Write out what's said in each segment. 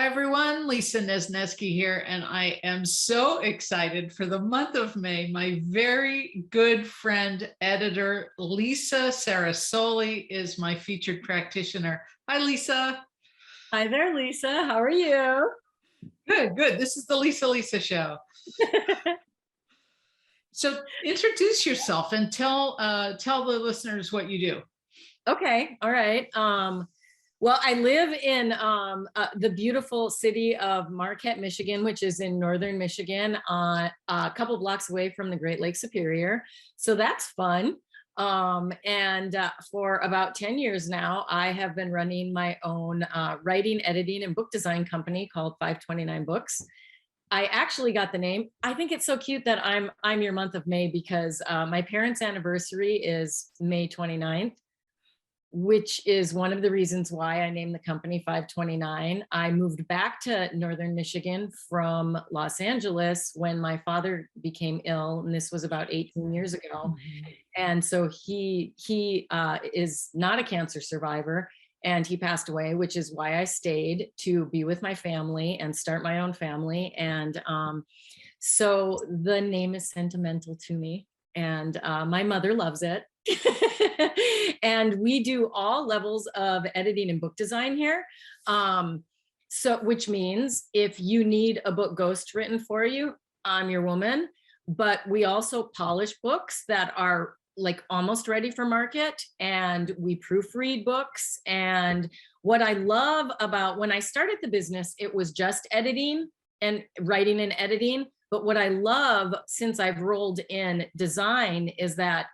Hi, everyone. Lisa Nesneski here, and I am so excited for the month of May. My very good friend, editor, Lisa Cerasoli, is my featured practitioner. Hi, Lisa. Hi there, Lisa. How are you? Good, good. This is the Lisa Show. So introduce yourself and tell the listeners what you do. Okay, all right. Well, I live in the beautiful city of Marquette, Michigan, which is in northern Michigan, a couple blocks away from the Great Lakes Superior. So that's fun. And for about 10 years now, I have been running my own writing, editing, and book design company called 529 Books. I actually got the name. I think it's so cute that I'm your month of May because my parents' anniversary is May 29th, which is one of the reasons why I named the company 529. I moved back to Northern Michigan from Los Angeles when my father became ill, and this was about 18 years ago. And so he is not a cancer survivor, and he passed away, which is why I stayed to be with my family and start my own family. And so the name is sentimental to me, and my mother loves it. And we do all levels of editing and book design here. So which means if you need a book ghost written for you, I'm your woman. But we also polish books that are like almost ready for market, and we proofread books. And what I love about when I started the business, it was just editing and writing and editing. But what I love since I've rolled in design is that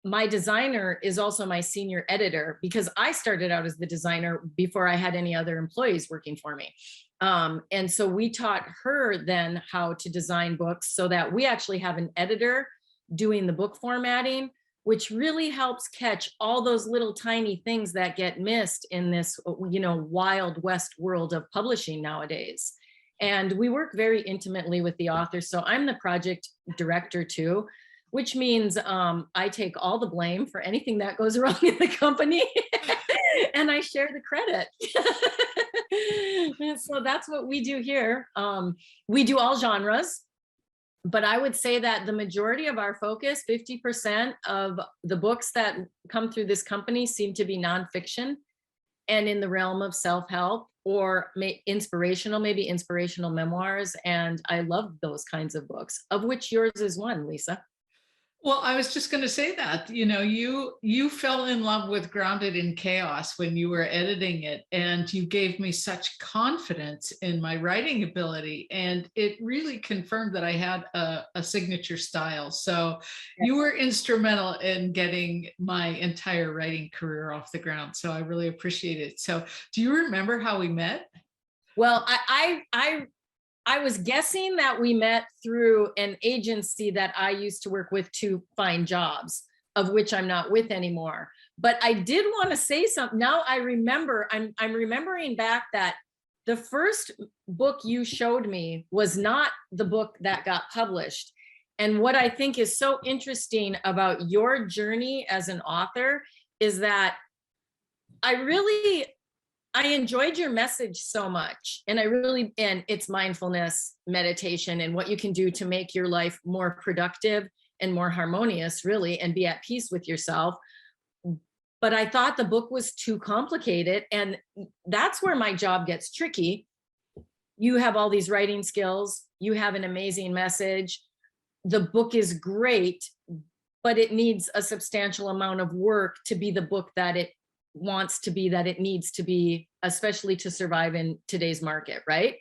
my designer is also my senior editor, because I started out as the designer before I had any other employees working for me. And so we taught her then how to design books so that we actually have an editor doing the book formatting, which really helps catch all those little tiny things that get missed in this, wild west world of publishing nowadays. And we work very intimately with the author. So I'm the project director too, which means I take all the blame for anything that goes wrong in the company and I share the credit. And so that's what we do here. We do all genres, but I would say that the majority of our focus, 50% of the books that come through this company seem to be nonfiction and in the realm of self-help or maybe inspirational memoirs. And I love those kinds of books, of which yours is one, Lisa. Well, I was just going to say that, you fell in love with Grounded in Chaos when you were editing it, and you gave me such confidence in my writing ability, and it really confirmed that I had a signature style. So you were instrumental in getting my entire writing career off the ground. So I really appreciate it. So do you remember how we met? Well, I was guessing that we met through an agency that I used to work with to find jobs, of which I'm not with anymore. But I did want to say something. Now I remember, I'm remembering back that the first book you showed me was not the book that got published. And what I think is so interesting about your journey as an author is that I enjoyed your message so much, and it's mindfulness, meditation, and what you can do to make your life more productive and more harmonious, really, and be at peace with yourself. But I thought the book was too complicated, and that's where my job gets tricky. You have all these writing skills, you have an amazing message. The book is great, but it needs a substantial amount of work to be the book that it wants to be, that it needs to be, especially to survive in today's market, right?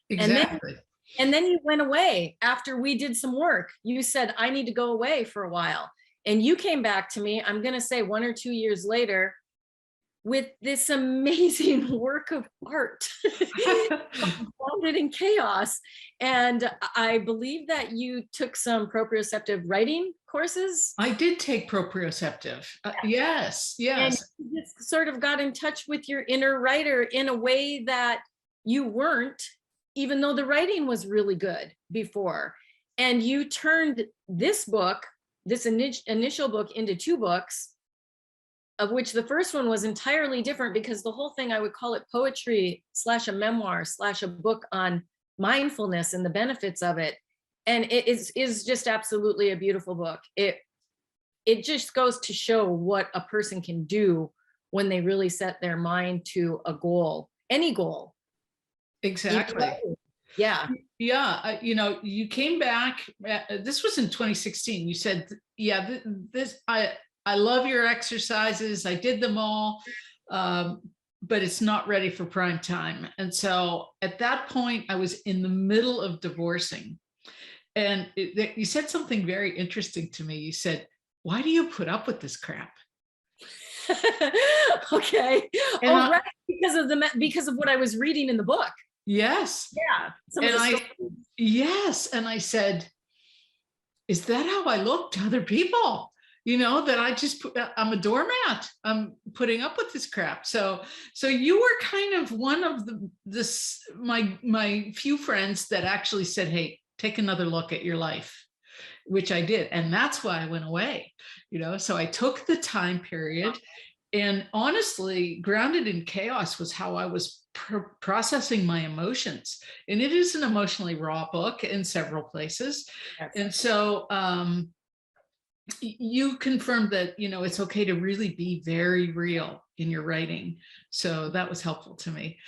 Exactly. And then you went away after we did some work. You said, I need to go away for a while. And you came back to me, I'm going to say 1 or 2 years later, with this amazing work of art, Grounded in Chaos. And I believe that you took some proprioceptive writing courses. I did take proprioceptive. Yes, yes. And you just sort of got in touch with your inner writer in a way that you weren't, even though the writing was really good before. And you turned this book, this initial book, into 2 books. of which the first one was entirely different, because the whole thing, I would call it poetry / a memoir / a book on mindfulness and the benefits of it. And it is just absolutely a beautiful book. It just goes to show what a person can do when they really set their mind to a goal, any goal. Exactly. Yeah. Yeah. You came back, this was in 2016. You said, yeah, I love your exercises. I did them all, but it's not ready for prime time. And so at that point, I was in the middle of divorcing. And you said something very interesting to me. You said, why do you put up with this crap? Okay. And right. Because of what I was reading in the book. Yes. Yeah. Yes. And I said, is that how I look to other people? That I'm a doormat. I'm putting up with this crap. So you were kind of one of my few friends that actually said, hey, take another look at your life, which I did. And that's why I went away, so I took the time period. And honestly, Grounded in Chaos was how I was processing my emotions. And it is an emotionally raw book in several places. Yes. And so you confirmed that, it's okay to really be very real in your writing. So that was helpful to me.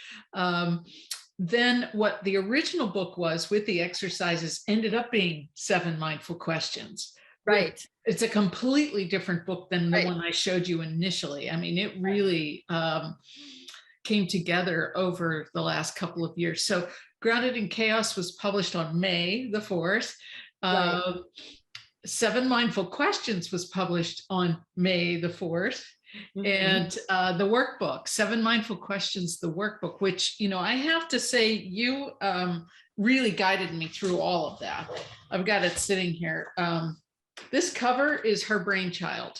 Then what the original book was with the exercises ended up being 7 mindful questions. Right. It's a completely different book than the one I showed you initially. I mean, it really came together over the last couple of years. So Grounded in Chaos was published on May the 4th. 7 Mindful Questions was published on May the 4th. Mm-hmm. And the workbook, 7 Mindful Questions, the workbook, which, I have to say, you really guided me through all of that. I've got it sitting here. This cover is her brainchild.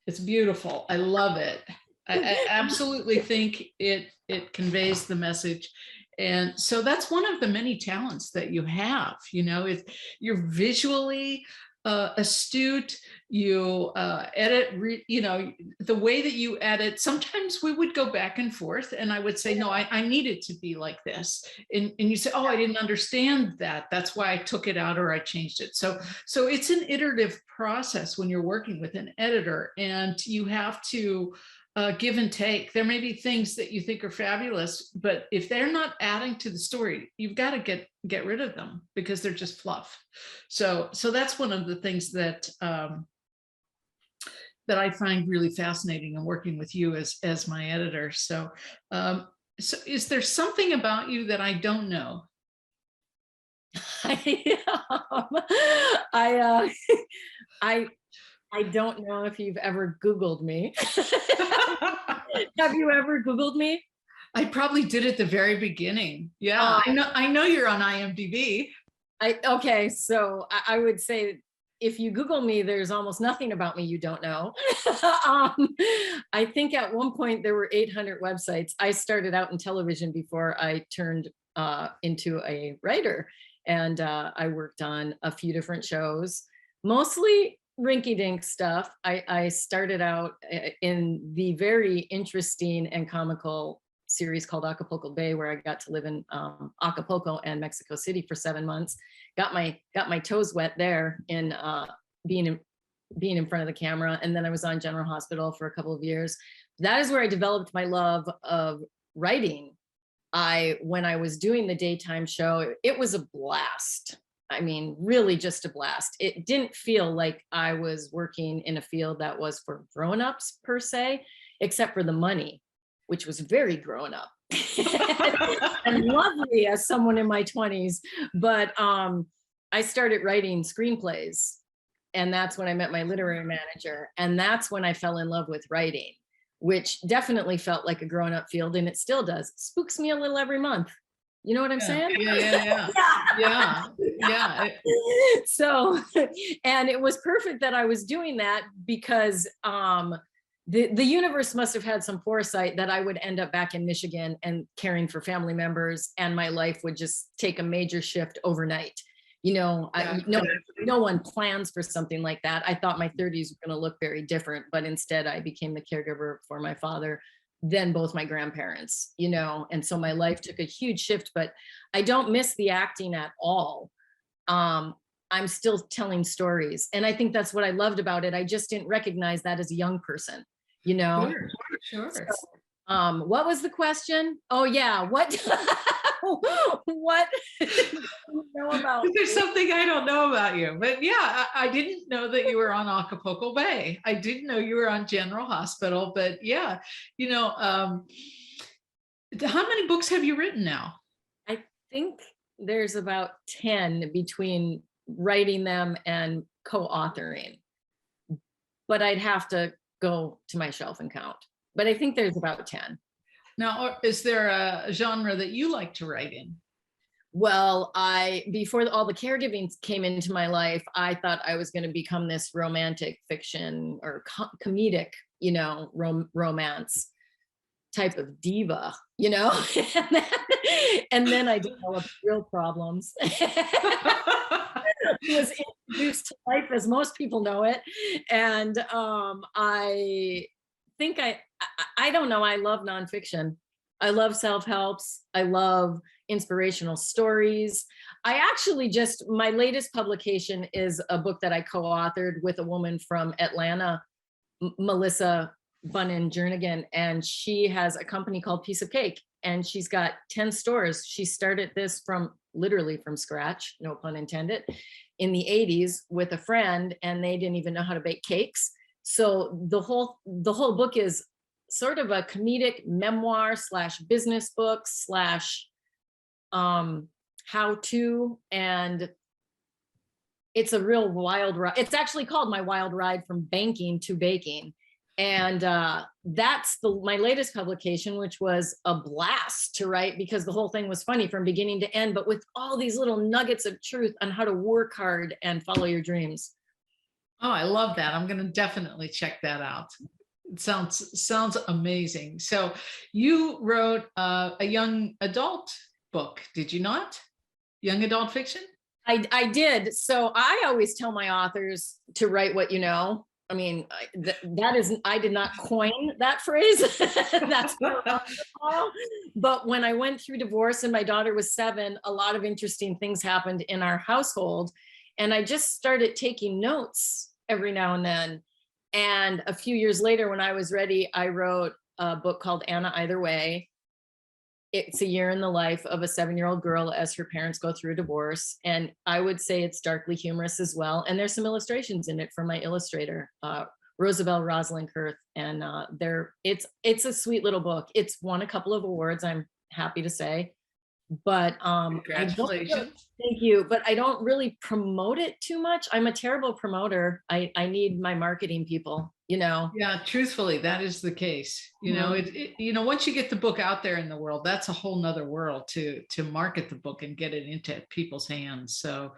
It's beautiful. I love it. I absolutely think it conveys the message. And so that's one of the many talents that you have. You're visually astute. You edit, the way that you edit, sometimes we would go back and forth and I would say, no, I need it to be like this. And you say, oh, I didn't understand that. That's why I took it out or I changed it. So it's an iterative process when you're working with an editor, and you have to give and take. There may be things that you think are fabulous, but if they're not adding to the story, you've got to get rid of them because they're just fluff. So that's one of the things that that I find really fascinating in working with you as my editor. So is there something about you that I don't know? I don't know if you've ever Googled me. Have you ever Googled me? I probably did at the very beginning. Yeah, I know you're on IMDb. Okay, so I would say if you Google me, there's almost nothing about me you don't know. I think at one point there were 800 websites. I started out in television before I turned into a writer, and I worked on a few different shows, mostly rinky-dink stuff. I started out in the very interesting and comical series called Acapulco Bay, where I got to live in Acapulco and Mexico City for 7 months. Got my toes wet there in being in front of the camera, and then I was on General Hospital for a couple of years. That is where I developed my love of writing. When I was doing the daytime show, it was a blast. I mean, really just a blast. It didn't feel like I was working in a field that was for grown-ups per se, except for the money, which was very grown up and lovely as someone in my 20s. But I started writing screenplays, and that's when I met my literary manager. And that's when I fell in love with writing, which definitely felt like a grown-up field, and it still does. It spooks me a little every month. You know what I'm saying? Yeah. So, and it was perfect that I was doing that, because the universe must have had some foresight that I would end up back in Michigan and caring for family members, and my life would just take a major shift overnight. Yeah. No one plans for something like that. I thought my 30s were going to look very different, but instead I became the caregiver for my father, then both my grandparents, and so my life took a huge shift, but I don't miss the acting at all. I'm still telling stories. And I think that's what I loved about it. I just didn't recognize that as a young person, Sure. So, what was the question? Oh yeah, what what do you know about There's something I don't know about you, but yeah, I didn't know that you were on Acapulco Bay. I didn't know you were on General Hospital, but yeah, how many books have you written now? I think there's about 10 between writing them and co-authoring, but I'd have to go to my shelf and count. But I think there's about 10. Now, is there a genre that you like to write in? Well, before all the caregiving came into my life, I thought I was going to become this romantic fiction or comedic, romance type of diva, and then I developed real problems. Was introduced to life as most people know it, and I think I don't know. I love nonfiction. I love self-helps. I love inspirational stories. I actually my latest publication is a book that I co-authored with a woman from Atlanta, Melissa Bunnan-Jernigan, and she has a company called Piece of Cake, and she's got 10 stores. She started this literally from scratch, no pun intended, in the 80s with a friend, and they didn't even know how to bake cakes. So the whole book is sort of a comedic memoir / business book / how to, and it's a real wild ride. It's actually called My Wild Ride from Banking to Baking. And that's my latest publication, which was a blast to write because the whole thing was funny from beginning to end, but with all these little nuggets of truth on how to work hard and follow your dreams. Oh, I love that. I'm going to definitely check that out. It sounds amazing. So you wrote a young adult book, did you not? Young adult fiction? I did. So I always tell my authors to write what you know. I mean, I did not coin that phrase. That's but when I went through divorce and my daughter was 7, a lot of interesting things happened in our household. And I just started taking notes every now and then. And a few years later, when I was ready, I wrote a book called Anna Either Way. It's a year in the life of a 7-year-old girl as her parents go through a divorce. And I would say it's darkly humorous as well. And there's some illustrations in it from my illustrator, Rosabelle Rosalind Kurth. And it's a sweet little book. It's won a couple of awards, I'm happy to say. But congratulations. Thank you. But I don't really promote it too much. I'm a terrible promoter. I need my marketing people, Yeah, truthfully, that is the case. Once you get the book out there in the world, that's a whole nother world to market the book and get it into people's hands. So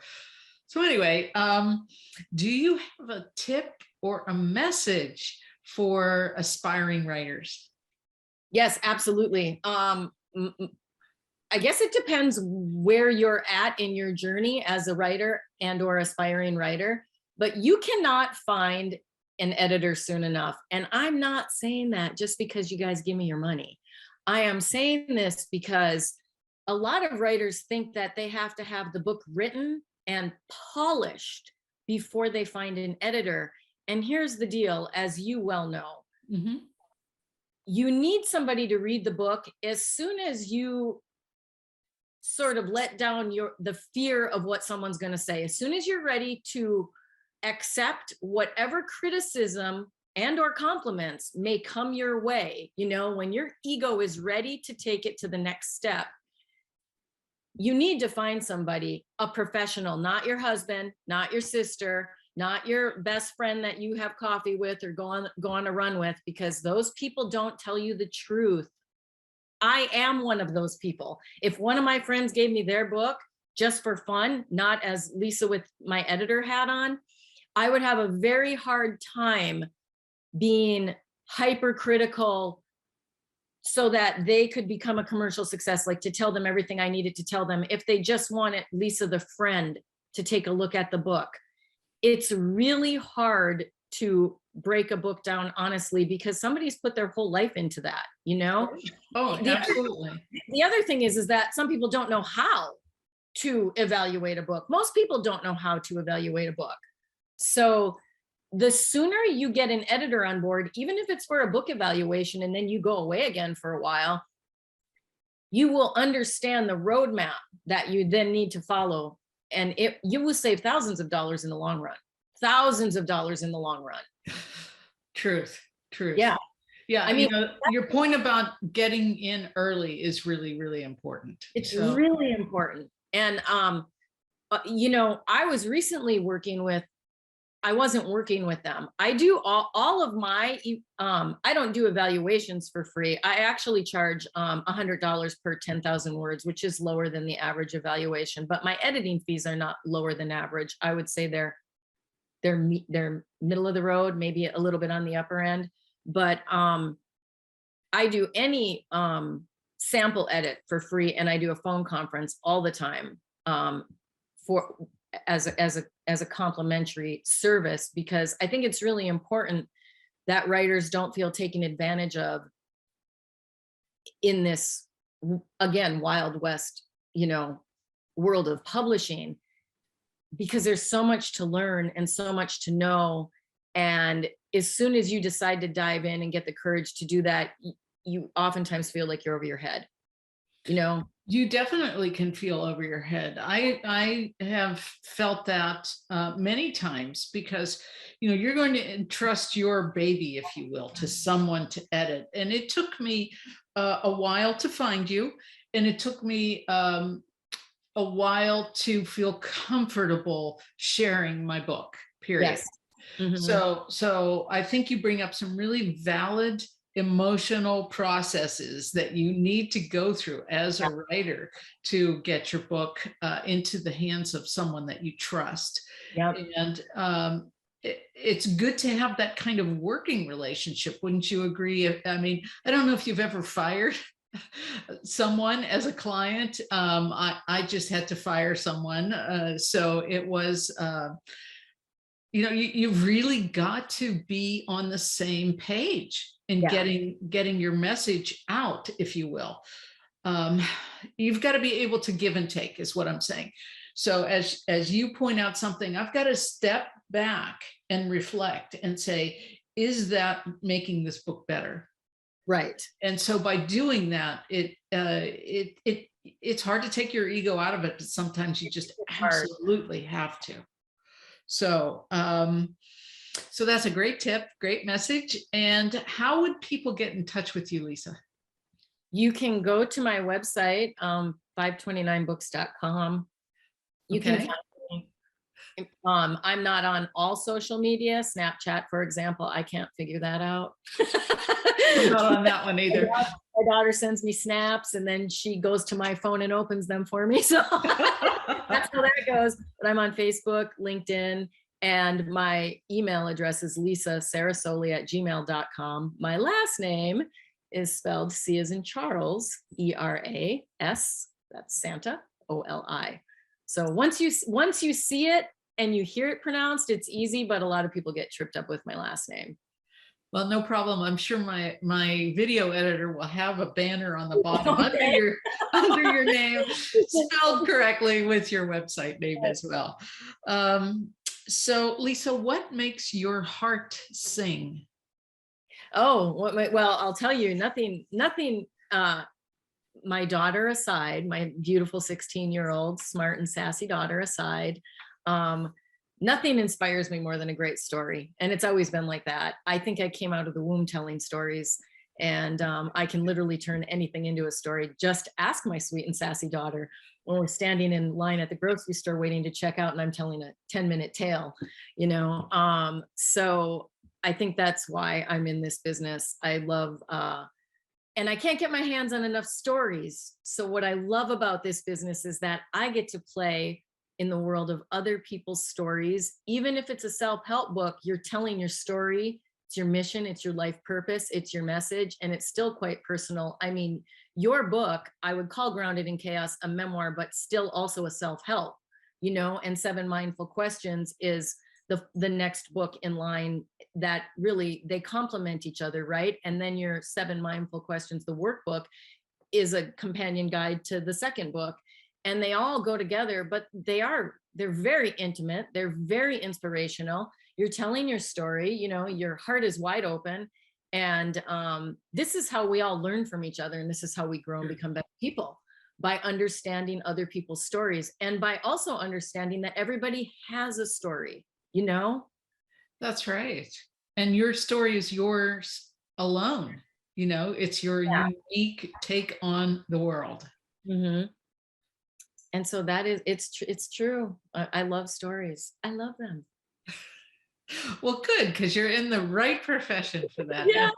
anyway, do you have a tip or a message for aspiring writers? Yes, absolutely. I guess it depends where you're at in your journey as a writer and or aspiring writer, but you cannot find an editor soon enough. And I'm not saying that just because you guys give me your money. I am saying this because a lot of writers think that they have to have the book written and polished before they find an editor. And here's the deal, as you well know, you need somebody to read the book as soon as you sort of let down the fear of what someone's going to say. As soon as you're ready to accept whatever criticism and or compliments may come your way, when your ego is ready to take it to the next step, you need to find somebody, a professional, not your husband, not your sister, not your best friend that you have coffee with or go on a run with, because those people don't tell you the truth. I am one of those people. If one of my friends gave me their book just for fun, not as Lisa with my editor hat on, I would have a very hard time being hypercritical so that they could become a commercial success, like to tell them everything I needed to tell them if they just wanted Lisa the friend to take a look at the book. It's really hard to break a book down honestly, because somebody's put their whole life into that, you know? Oh, absolutely. The other thing is that some people don't know how to evaluate a book. Most people don't know how to evaluate a book. So the sooner you get an editor on board, even if it's for a book evaluation and then you go away again for a while, you will understand the roadmap that you then need to follow. And you will save thousands of dollars in the long run, thousands of dollars in the long run. Truth. Yeah. Yeah. I mean, your point about getting in early is really, really important. It's really important. And, I was recently I wasn't working with them. I do all of my, I don't do evaluations for free. I actually charge $100 per 10,000 words, which is lower than the average evaluation, but my editing fees are not lower than average. I would say they're middle of the road, maybe a little bit on the upper end, but I do any sample edit for free, and I do a phone conference all the time as a complimentary service, because I think it's really important that writers don't feel taken advantage of in this, again, Wild West, world of publishing, because there's so much to learn and so much to know. And as soon as you decide to dive in and get the courage to do that, you oftentimes feel like you're over your head, You definitely can feel over your head. I have felt that many times, because you're going to entrust your baby, if you will, to someone to edit. And it took me a while to find you, and it took me a while to feel comfortable sharing my book, period. Yes. Mm-hmm. So I think you bring up some really valid emotional processes that you need to go through as a writer to get your book into the hands of someone that you trust. Yep. And it's good to have that kind of working relationship. Wouldn't you agree? I mean, I don't know if you've ever fired someone as a client. I just had to fire someone. So it was, you've really got to be on the same page in getting your message out, if you will. You've got to be able to give and take, is what I'm saying. So as you point out something, I've got to step back and reflect and say, is that making this book better? Right. And so by doing that, it's hard to take your ego out of it, but sometimes you just absolutely have to. So, so that's a great tip, great message. And how would people get in touch with you, Lisa? You can go to my website, 529books.com. You can find me. I'm not on all social media. Snapchat, for example, I can't figure that out. I'm not on that one either. My daughter sends me snaps, and then she goes to my phone and opens them for me. So that's how that goes. But I'm on Facebook, LinkedIn, and my email address is lisasarasoli@gmail.com. My last name is spelled C as in Charles, E-R-A-S, that's Santa, O-L-I. So once you see it and you hear it pronounced, it's easy, but a lot of people get tripped up with my last name. Well, no problem. I'm sure my video editor will have a banner on the bottom under your name, spelled correctly with your website name as well. So Lisa, what makes your heart sing? Oh, well, I'll tell you, nothing, my daughter aside, my beautiful 16-year-old smart and sassy daughter aside, nothing inspires me more than a great story. And it's always been like that. I think I came out of the womb telling stories, and I can literally turn anything into a story. Just ask my sweet and sassy daughter when we're standing in line at the grocery store waiting to check out and I'm telling a 10-minute tale, so I think that's why I'm in this business. I love, and I can't get my hands on enough stories. So what I love about this business is that I get to play in the world of other people's stories. Even if it's a self-help book, you're telling your story, it's your mission, it's your life purpose, it's your message, and it's still quite personal. I mean, your book, I would call Grounded in Chaos a memoir, but still also a self-help, you know, and 7 Mindful Questions is the next book in line that really they complement each other, right? And then your 7 Mindful Questions, the workbook, is a companion guide to the second book, and they all go together, but they're very intimate, they're very inspirational. You're telling your story, you know, your heart is wide open, and this is how we all learn from each other, and this is how we grow and become better people, by understanding other people's stories, and by also understanding that everybody has a story, you know. That's right. And your story is yours alone. You know, it's your Yeah. unique take on the world. Mm-hmm. And so that is, it's true. I love stories. I love them. Well, good, because you're in the right profession for that. Yeah.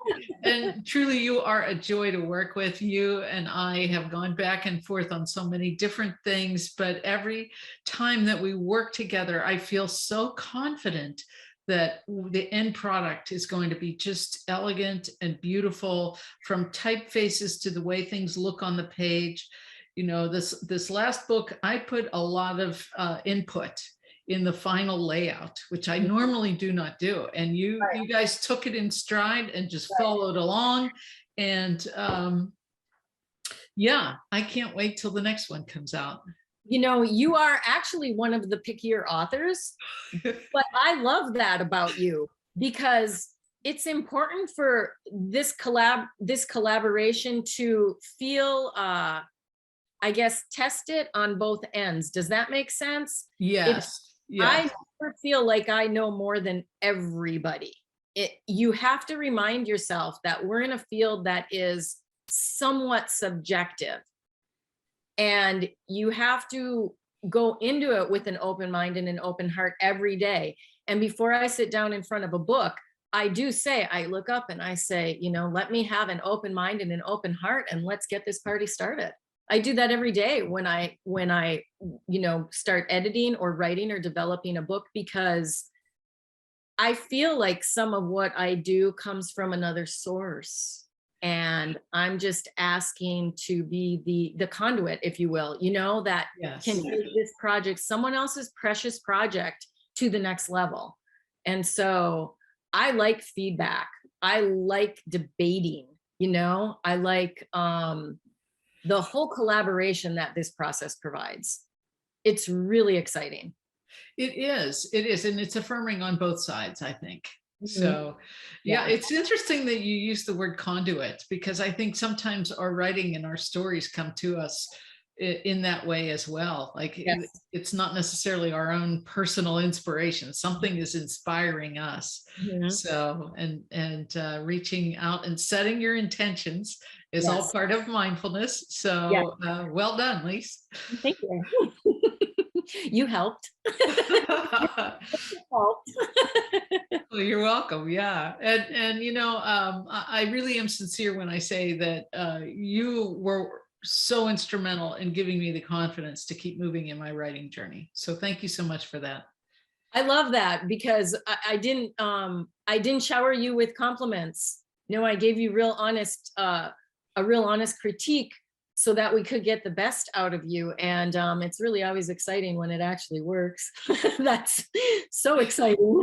And truly, you are a joy to work with. You and I have gone back and forth on so many different things, but every time that we work together, I feel so confident that the end product is going to be just elegant and beautiful, from typefaces to the way things look on the page. You know, this last book, I put a lot of input in the final layout, which I normally do not do. And you guys took it in stride and just followed along. And yeah, I can't wait till the next one comes out. You know, you are actually one of the pickier authors, but I love that about you, because it's important for this collaboration to feel, I guess, test it on both ends. Does that make sense? Yes. I Yes. never feel like I know more than everybody. You have to remind yourself that we're in a field that is somewhat subjective, and you have to go into it with an open mind and an open heart every day. And before I sit down in front of a book, I do say, I look up and I say, you know, let me have an open mind and an open heart, and let's get this party started. I do that every day when I, you know, start editing or writing or developing a book, because I feel like some of what I do comes from another source. And I'm just asking to be the conduit, if you will, you know, that can take this project, someone else's precious project, to the next level. And so I like feedback. I like debating, you know, I like the whole collaboration that this process provides. It's really exciting. It is. It is. And it's affirming on both sides, I think. Mm-hmm. So, yeah, it's interesting that you use the word conduit, because I think sometimes our writing and our stories come to us in that way as well. Like, it's not necessarily our own personal inspiration. Something is inspiring us. Mm-hmm. So, and reaching out and setting your intentions is all part of mindfulness. So, well done, Lise. Thank you. You helped. Well, you're welcome. Yeah. And you know, I really am sincere when I say that you were so instrumental in giving me the confidence to keep moving in my writing journey. So thank you so much for that. I love that, because I didn't shower you with compliments. You know, I gave you a real honest critique, so that we could get the best out of you. And it's really always exciting when it actually works. That's so exciting.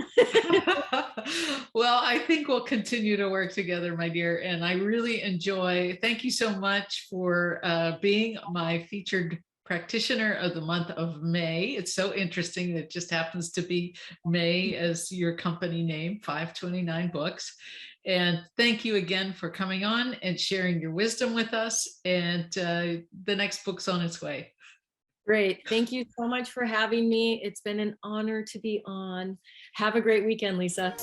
Well, I think we'll continue to work together, my dear. And I really thank you so much for being my featured practitioner of the month of May. It's so interesting that it just happens to be May as your company name, 529 Books. And thank you again for coming on and sharing your wisdom with us. And the next book's on its way. Great. Thank you so much for having me. It's been an honor to be on. Have a great weekend, Lisa.